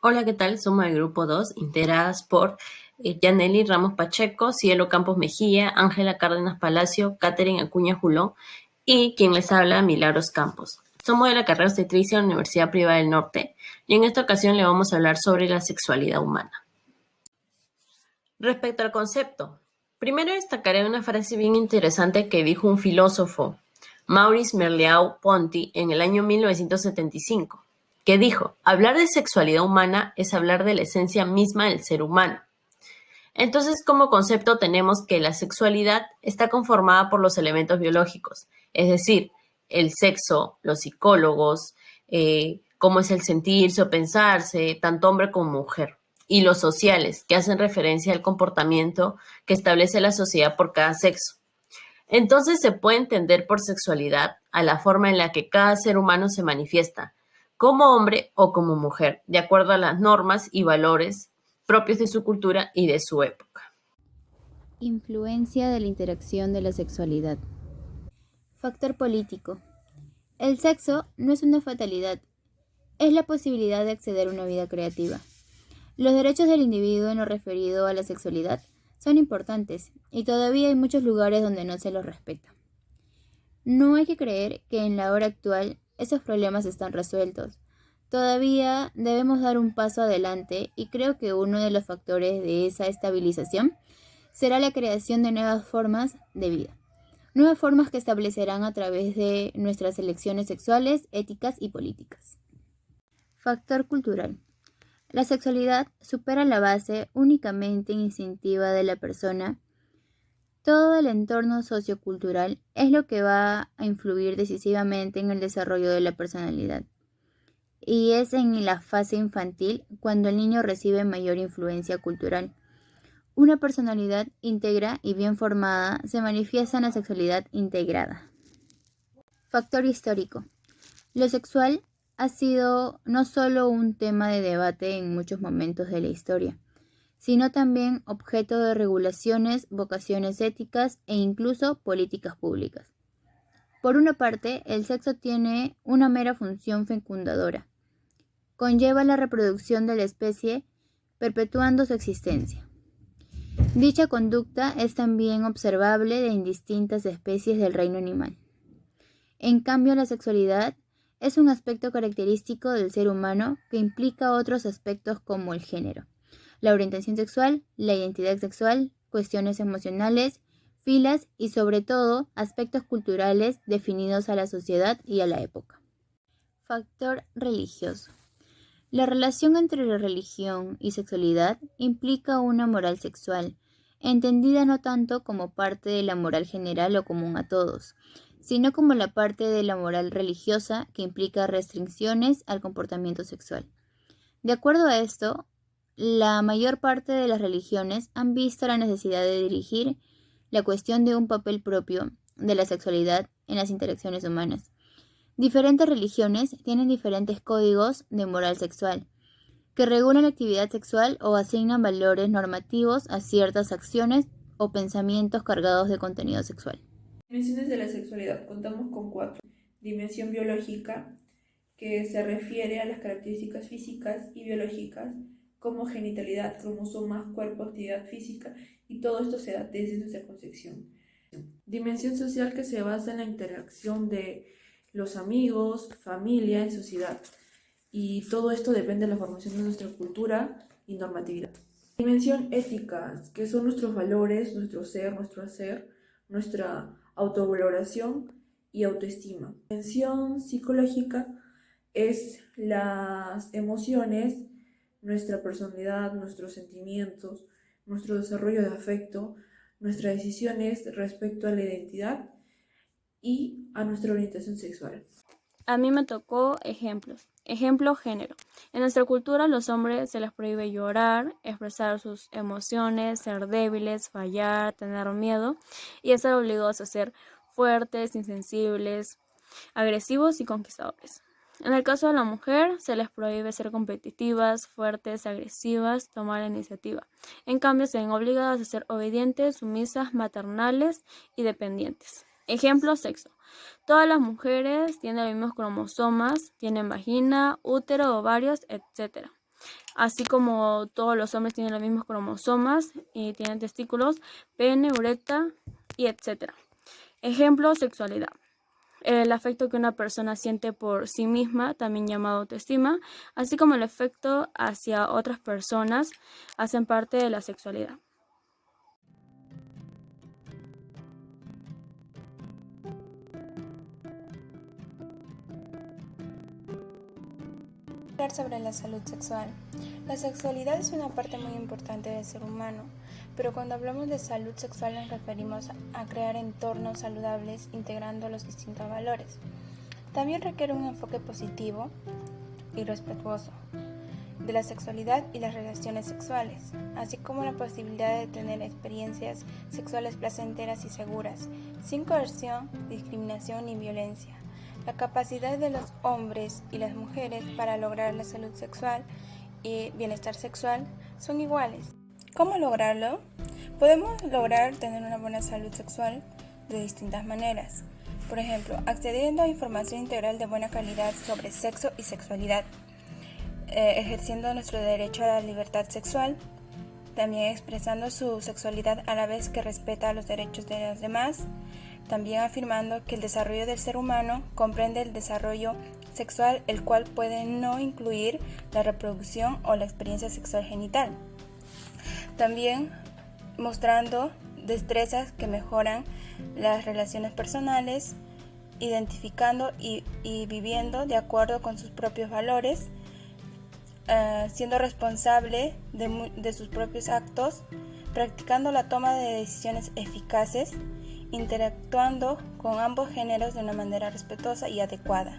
Hola, ¿qué tal? Somos el grupo 2, integradas por Yaneli Ramos Pacheco, Cielo Campos Mejía, Ángela Cárdenas Palacio, Catherine Acuña Julón y quien les habla, Milagros Campos. Somos de la carrera obstetricia de la Universidad Privada del Norte y en esta ocasión le vamos a hablar sobre la sexualidad humana. Respecto al concepto, primero destacaré una frase bien interesante que dijo un filósofo, Maurice Merleau-Ponty, en el año 1975, que dijo: hablar de sexualidad humana es hablar de la esencia misma del ser humano. Entonces, como concepto tenemos que la sexualidad está conformada por los elementos biológicos, es decir, el sexo, los psicólogos, cómo es el sentirse o pensarse, tanto hombre como mujer, y los sociales, que hacen referencia al comportamiento que establece la sociedad por cada sexo. Entonces se puede entender por sexualidad a la forma en la que cada ser humano se manifiesta, como hombre o como mujer, de acuerdo a las normas y valores propios de su cultura y de su época. Influencia de la interacción de la sexualidad. Factor político. El sexo no es una fatalidad, es la posibilidad de acceder a una vida creativa. Los derechos del individuo en lo referido a la sexualidad son importantes y todavía hay muchos lugares donde no se los respeta. No hay que creer que en la hora actual esos problemas están resueltos. Todavía debemos dar un paso adelante y creo que uno de los factores de esa estabilización será la creación de nuevas formas de vida. Nuevas formas que establecerán a través de nuestras elecciones sexuales, éticas y políticas. Factor cultural. La sexualidad supera la base únicamente instintiva de la persona. Todo el entorno sociocultural es lo que va a influir decisivamente en el desarrollo de la personalidad. Y es en la fase infantil cuando el niño recibe mayor influencia cultural. Una personalidad íntegra y bien formada se manifiesta en la sexualidad integrada. Factor histórico. Lo sexual ha sido no solo un tema de debate en muchos momentos de la historia, sino también objeto de regulaciones, vocaciones éticas e incluso políticas públicas. Por una parte, el sexo tiene una mera función fecundadora. Conlleva la reproducción de la especie, perpetuando su existencia. Dicha conducta es también observable en distintas especies del reino animal. En cambio, la sexualidad es un aspecto característico del ser humano que implica otros aspectos como el género, la orientación sexual, la identidad sexual, cuestiones emocionales, filas y sobre todo aspectos culturales definidos a la sociedad y a la época. Factor religioso. La relación entre la religión y sexualidad implica una moral sexual, entendida no tanto como parte de la moral general o común a todos, sino como la parte de la moral religiosa que implica restricciones al comportamiento sexual. De acuerdo a esto, la mayor parte de las religiones han visto la necesidad de dirigir la cuestión de un papel propio de la sexualidad en las interacciones humanas. Diferentes religiones tienen diferentes códigos de moral sexual, que regulan la actividad sexual o asignan valores normativos a ciertas acciones o pensamientos cargados de contenido sexual. Dimensiones de la sexualidad. Contamos con cuatro. Dimensión biológica, que se refiere a las características físicas y biológicas como genitalidad, cromosomas, cuerpo, actividad física, y todo esto se da desde nuestra concepción. Dimensión social, que se basa en la interacción de los amigos, familia, en sociedad, y todo esto depende de la formación de nuestra cultura y normatividad. Dimensión ética, que son nuestros valores, nuestro ser, nuestro hacer, nuestra autovaloración y autoestima. Dimensión psicológica es las emociones, nuestra personalidad, nuestros sentimientos, nuestro desarrollo de afecto, nuestras decisiones respecto a la identidad y a nuestra orientación sexual. A mí me tocó ejemplos. Ejemplo, género. En nuestra cultura, a los hombres se les prohíbe llorar, expresar sus emociones, ser débiles, fallar, tener miedo y estar obligados a ser fuertes, insensibles, agresivos y conquistadores. En el caso de la mujer, se les prohíbe ser competitivas, fuertes, agresivas, tomar la iniciativa. En cambio, se ven obligadas a ser obedientes, sumisas, maternales y dependientes. Ejemplo, sexo. Todas las mujeres tienen los mismos cromosomas, tienen vagina, útero, ovarios, etc. Así como todos los hombres tienen los mismos cromosomas y tienen testículos, pene, uretra y etc. Ejemplo, sexualidad. El afecto que una persona siente por sí misma, también llamado autoestima, así como el afecto hacia otras personas, hacen parte de la sexualidad. Hablar sobre la salud sexual. La sexualidad es una parte muy importante del ser humano, pero cuando hablamos de salud sexual nos referimos a crear entornos saludables integrando los distintos valores. También requiere un enfoque positivo y respetuoso de la sexualidad y las relaciones sexuales, así como la posibilidad de tener experiencias sexuales placenteras y seguras, sin coerción, discriminación ni violencia. La capacidad de los hombres y las mujeres para lograr la salud sexual y bienestar sexual son iguales. ¿Cómo lograrlo? Podemos lograr tener una buena salud sexual de distintas maneras. Por ejemplo, accediendo a información integral de buena calidad sobre sexo y sexualidad, ejerciendo nuestro derecho a la libertad sexual, también expresando su sexualidad a la vez que respeta los derechos de los demás, también afirmando que el desarrollo del ser humano comprende el desarrollo sexual, el cual puede no incluir la reproducción o la experiencia sexual genital. También mostrando destrezas que mejoran las relaciones personales, identificando y viviendo de acuerdo con sus propios valores, siendo responsable de sus propios actos, practicando la toma de decisiones eficaces, interactuando con ambos géneros de una manera respetuosa y adecuada.